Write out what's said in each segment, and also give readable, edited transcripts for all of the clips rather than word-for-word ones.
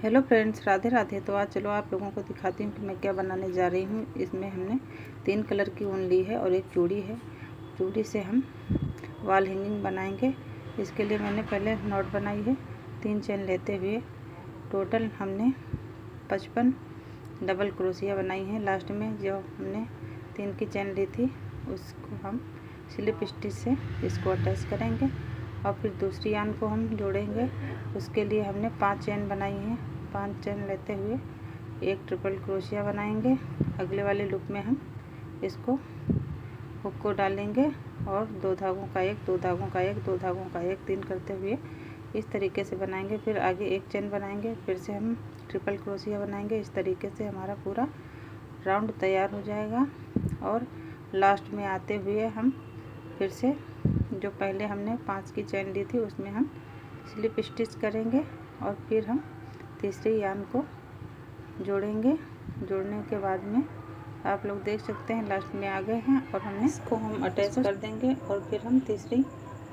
Hello friends, Radhe Radhe. तो आज चलो आप लोगों को दिखाती हूँ कि मैं क्या बनाने जा रही हूँ। इसमें हमने 3 कलर की ऊन ली है और एक चूड़ी है। चूड़ी से हम वॉल हैंगिंग बनाएंगे। इसके लिए मैंने पहले नॉट बनाई है 3 चेन लेते हुए। टोटल हमने 55 डबल क्रोशिया बनाई है। लास्ट में जो हमने 3 की चेन ली थी उसको हम स्लिप स्टिच से इसको अटैच करेंगे और फिर दूसरी यान को हम जोड़ेंगे। उसके लिए हमने 5 चेन बनाई हैं। 5 चेन लेते हुए एक ट्रिपल क्रोशिया बनाएंगे। अगले वाले लूप में हम इसको हुक को डालेंगे और 2 धागों का एक, 2 धागों का एक, 2 धागों का एक, 3 करते हुए इस तरीके से बनाएंगे। फिर आगे एक चेन बनाएंगे, फिर से हम ट्रिपल क्रोशिया बनाएंगे। इस तरीके से हमारा पूरा राउंड तैयार हो जाएगा। और लास्ट में आते हुए हम फिर से जो पहले हमने 5 की चेन ली थी उसमें हम स्लिप स्टिच करेंगे और फिर हम तीसरी यान को जोड़ेंगे। जोड़ने के बाद में आप लोग देख सकते हैं लास्ट में आ गए हैं और हमने इसको हम अटैच कर देंगे और फिर हम तीसरी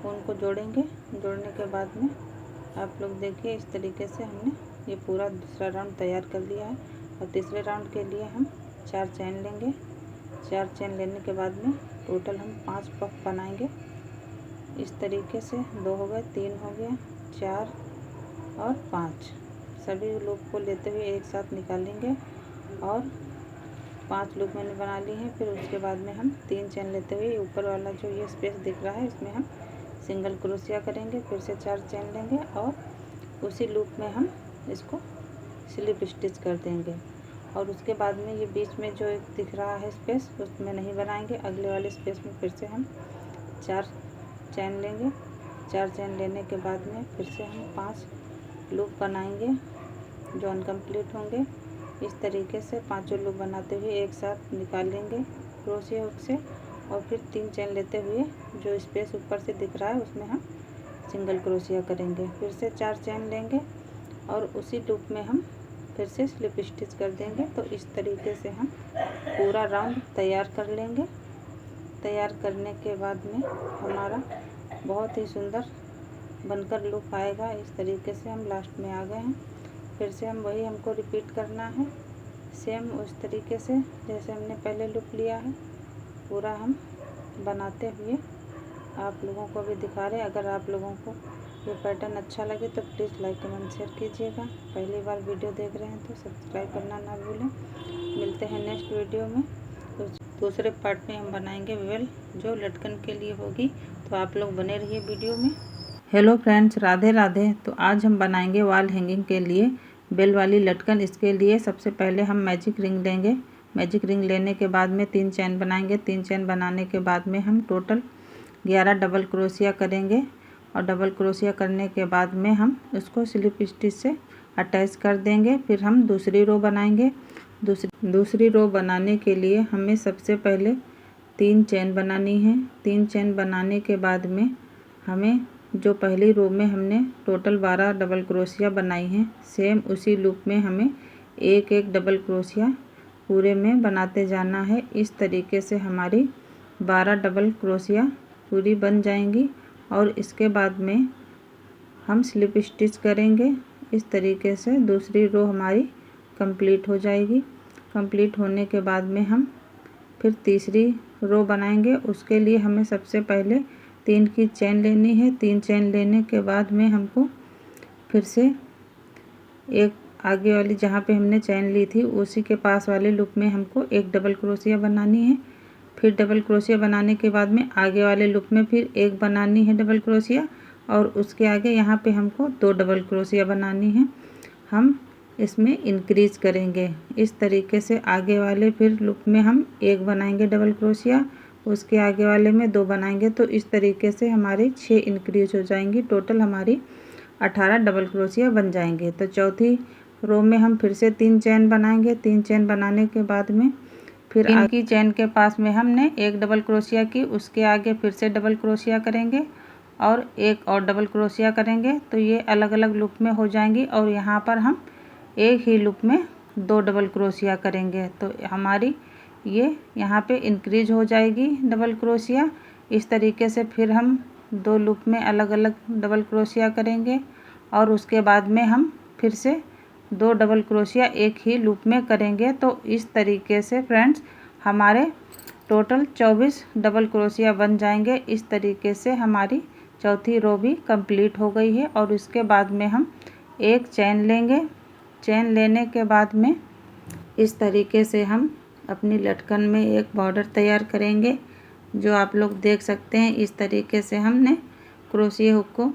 ऊन को जोड़ेंगे। जोड़ने के बाद में आप लोग देखिए इस तरीके से हमने ये पूरा दूसरा राउंड तैयार कर लिया है। और तीसरे राउंड के लिए हम 4 चेन लेंगे। 4 चेन लेने के बाद में टोटल हम 5 पफ बनाएंगे। इस तरीके से 2 हो गए, 3 हो गया, 4 और 5 सभी लूप को लेते हुए एक साथ निकालेंगे और 5 लूप मैंने बना ली हैं। फिर उसके बाद में हम 3 चेन लेते हुए ऊपर वाला जो ये स्पेस दिख रहा है इसमें हम सिंगल क्रोशिया करेंगे। फिर से 4 चेन लेंगे और उसी लूप में हम इसको स्लिप स्टिच कर देंगे। और उसके बाद में ये बीच में जो एक दिख रहा है स्पेस उसमें नहीं बनाएंगे। अगले वाले स्पेस में फिर से हम 4 चेन लेंगे। 4 चेन लेने के बाद में फिर से हम 5 लूप बनाएंगे जो अनकम्प्लीट होंगे। इस तरीके से 5 लूप बनाते हुए एक साथ निकालेंगे क्रोशिया हुक से और फिर 3 चेन लेते हुए जो स्पेस ऊपर से दिख रहा है उसमें हम सिंगल क्रोशिया करेंगे। फिर से 4 चेन लेंगे और उसी लूप में हम फिर से स्लिप स्टिच कर देंगे। तो इस तरीके से हम पूरा राउंड तैयार कर लेंगे। तैयार करने के बाद में हमारा बहुत ही सुंदर बनकर लुक आएगा। इस तरीके से हम लास्ट में आ गए हैं। फिर से हम वही हमको रिपीट करना है सेम उस तरीके से जैसे हमने पहले लुक लिया है। पूरा हम बनाते हुए आप लोगों को भी दिखा रहे हैं। अगर आप लोगों को ये पैटर्न अच्छा लगे तो प्लीज़ लाइक कमेंट शेयर कीजिएगा। पहली बार वीडियो देख रहे हैं तो सब्सक्राइब करना ना भूलें। मिलते हैं नेक्स्ट वीडियो में। दूसरे पार्ट में हम बनाएंगे वेल जो लटकन के लिए होगी। तो आप लोग बने रहिए वीडियो में। Hello friends, Radhe Radhe. तो आज हम बनाएंगे वॉल हैंगिंग के लिए बेल वाली लटकन। इसके लिए सबसे पहले हम मैजिक रिंग लेंगे। मैजिक रिंग लेने के बाद में 3 चेन बनाएंगे। 3 चेन बनाने के बाद में हम टोटल 11 डबल क्रोशिया करेंगे और डबल क्रोशिया करने के बाद में हम उसको स्लिप स्टिच से अटैच कर देंगे। फिर हम दूसरी रो बनाएंगे। दूसरी रो बनाने के लिए हमें सबसे पहले 3 चेन बनानी है। 3 चेन बनाने के बाद में हमें जो पहली रो में हमने टोटल 12 डबल क्रोशिया बनाई हैं सेम उसी लूप में हमें एक एक डबल क्रोशिया पूरे में बनाते जाना है। इस तरीके से हमारी 12 डबल क्रोशिया पूरी बन जाएंगी और इसके बाद में हम स्लिप स्टिच करेंगे। इस तरीके से दूसरी रो हमारी कंप्लीट हो जाएगी। कंप्लीट होने के बाद में हम फिर तीसरी रो बनाएंगे। उसके लिए हमें सबसे पहले 3 की चेन लेनी है। 3 चेन लेने के बाद में हमको फिर से एक आगे वाली जहाँ पे हमने चेन ली थी उसी के पास वाले लूप में हमको एक डबल क्रोशिया बनानी है। फिर डबल क्रोशिया बनाने के बाद में आगे वाले लूप में फिर एक बनानी है डबल क्रोशिया और उसके आगे यहाँ पे हमको 2 डबल क्रोशिया बनानी है। हम इसमें इंक्रीज करेंगे। इस तरीके से आगे वाले फिर लूप में हम एक बनाएंगे डबल क्रोशिया, उसके आगे वाले में 2 बनाएंगे। तो इस तरीके से हमारी 6 इंक्रीज हो जाएंगी। टोटल हमारी 18 डबल क्रोशिया बन जाएंगे। तो चौथी रो में हम फिर से 3 चेन बनाएंगे। 3 चेन बनाने के बाद में फिर 3 की चेन के पास में हमने एक डबल क्रोशिया की, उसके आगे फिर से डबल क्रोशिया करेंगे और एक और डबल क्रोशिया करेंगे। तो ये अलग अलग लूप में हो जाएंगी और यहाँ पर हम एक ही लूप में 2 डबल क्रोशिया करेंगे। तो हमारी ये यहाँ पे इंक्रीज हो जाएगी डबल क्रोशिया। इस तरीके से फिर हम 2 लूप में अलग अलग डबल क्रोशिया करेंगे और उसके बाद में हम फिर से 2 डबल क्रोशिया एक ही लूप में करेंगे। तो इस तरीके से फ्रेंड्स हमारे टोटल 24 डबल क्रोशिया बन जाएंगे। इस तरीके से हमारी चौथी रो भी कंप्लीट हो गई है। और उसके बाद में हम एक चेन लेंगे। चेन लेने के बाद में इस तरीके से हम अपनी लटकन में एक बॉर्डर तैयार करेंगे, जो आप लोग देख सकते हैं। इस तरीके से हमने क्रोशिया हुक को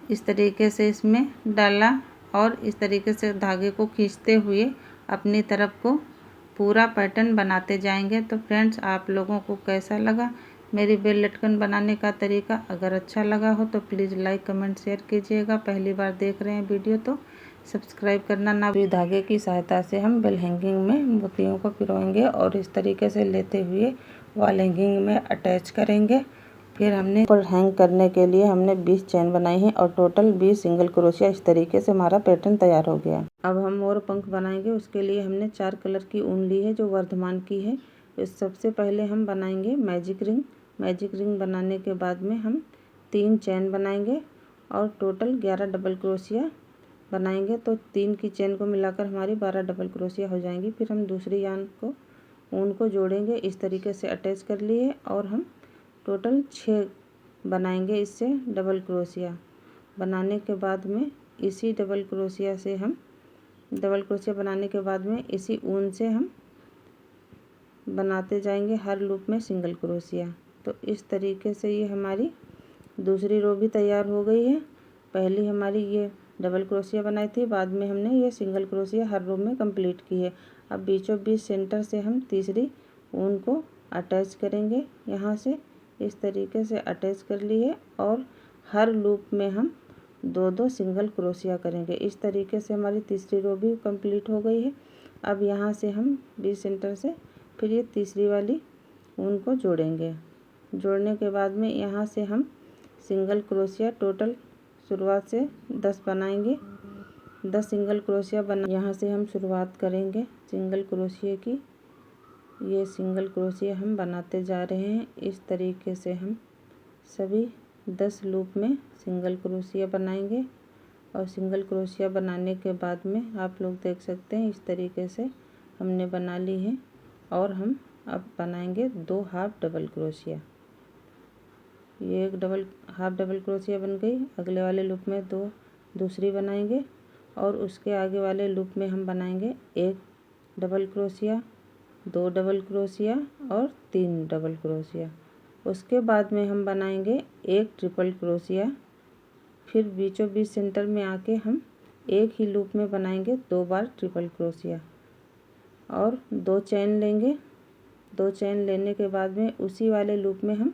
इस तरीके से इसमें डाला और इस तरीके से धागे को खींचते हुए अपनी तरफ को पूरा पैटर्न बनाते जाएंगे। तो फ्रेंड्स आप लोगों को कैसा लगा मेरी बेल लटकन बनाने का तरीका? अगर अच्छा लगा हो तो प्लीज़ लाइक कमेंट शेयर कीजिएगा। पहली बार देख रहे हैं वीडियो तो सब्सक्राइब करना ना। धागे की सहायता से हम बेल हैंगिंग में मोतियों को पिरोएंगे और इस तरीके से लेते हुए वॉल हैंगिंग में अटैच करेंगे। फिर हमने ऊपर हैंग करने के लिए हमने 20 चेन बनाई है और टोटल 20 सिंगल क्रोशिया। इस तरीके से हमारा पैटर्न तैयार हो गया। अब हम मोर पंख बनाएंगे। उसके लिए हमने 4 कलर की ऊन ली है जो वर्धमान की है। इस सबसे पहले हम बनाएंगे मैजिक रिंग। मैजिक रिंग बनाने के बाद में हम 3 चेन बनाएंगे और टोटल 11 डबल क्रोशिया बनाएंगे। तो 3 की चेन को मिलाकर हमारी 12 डबल क्रोशिया हो जाएंगी। फिर हम दूसरी ऊन को जोड़ेंगे। इस तरीके से अटैच कर लिए और हम टोटल 6 बनाएंगे इससे डबल क्रोशिया। बनाने के बाद में इसी डबल क्रोशिया से हम डबल क्रोशिया बनाने के बाद में इसी ऊन से हम बनाते जाएंगे हर लूप में सिंगल क्रोशिया। तो इस तरीके से ये हमारी दूसरी रो भी तैयार हो गई है। पहली हमारी ये डबल क्रोशिया बनाई थी, बाद में हमने ये सिंगल क्रोशिया हर रो में कंप्लीट की है। अब बीचों बीच सेंटर से हम तीसरी ऊन को अटैच करेंगे। यहाँ से इस तरीके से अटैच कर लिए और हर लूप में हम 2-2 सिंगल क्रोशिया करेंगे। इस तरीके से हमारी तीसरी रो भी कंप्लीट हो गई है। अब यहाँ से हम बीच सेंटर से फिर ये तीसरी वाली ऊन को जोड़ेंगे। जोड़ने के बाद में यहाँ से हम सिंगल क्रोशिया टोटल शुरुआत से 10 बनाएंगे। 10 सिंगल क्रोशिया बना यहाँ से हम शुरुआत करेंगे सिंगल क्रोशिया की। ये सिंगल क्रोशिया हम बनाते जा रहे हैं। इस तरीके से हम सभी 10 लूप में सिंगल क्रोशिया बनाएंगे और सिंगल क्रोशिया बनाने के बाद में आप लोग देख सकते हैं इस तरीके से हमने बना ली है। और हम अब बनाएंगे 2 हाफ डबल क्रोशिया। ये एक हाफ डबल क्रोशिया बन गई। अगले वाले लूप में 2 दूसरी बनाएंगे और उसके आगे वाले लूप में हम बनाएंगे 1 डबल क्रोशिया, 2 डबल क्रोशिया और 3 डबल क्रोशिया। उसके बाद में हम बनाएंगे 1 ट्रिपल क्रोशिया। फिर बीचों बीच सेंटर में आके हम एक ही लूप में बनाएंगे 2 बार ट्रिपल क्रोशिया और 2 चेन लेंगे। 2 चेन लेने के बाद में उसी वाले लूप में हम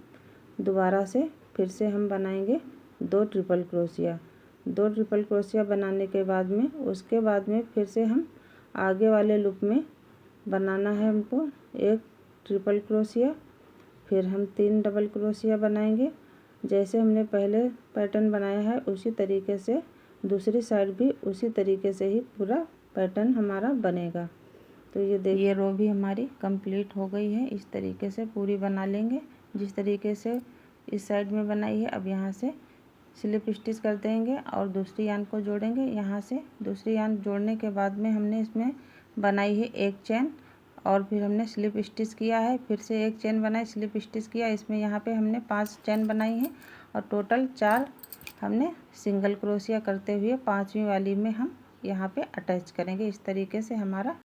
दोबारा से फिर से हम बनाएंगे 2 ट्रिपल क्रोशिया। 2 ट्रिपल क्रोशिया बनाने के बाद में उसके बाद में फिर से हम आगे वाले लूप में बनाना है हमको 1 ट्रिपल क्रोशिया। फिर हम 3 डबल क्रोशिया बनाएंगे। जैसे हमने पहले पैटर्न बनाया है उसी तरीके से दूसरी साइड भी उसी तरीके से ही पूरा पैटर्न हमारा बनेगा। तो ये देखिए ये रो भी हमारी कंप्लीट हो गई है। इस तरीके से पूरी बना लेंगे जिस तरीके से इस साइड में बनाई है। अब यहाँ से स्लिप स्टिच कर देंगे और दूसरी यान को जोड़ेंगे। यहाँ से दूसरी यान जोड़ने के बाद में हमने इसमें बनाई है 1 चेन और फिर हमने स्लिप स्टिच किया है। फिर से 1 चेन बनाई, स्लिप स्टिच किया। इसमें यहाँ पे हमने 5 चेन बनाई है और टोटल 4 हमने सिंगल क्रोशिया करते हुए 5वीं वाली में हम यहाँ पे अटैच करेंगे। इस तरीके से हमारा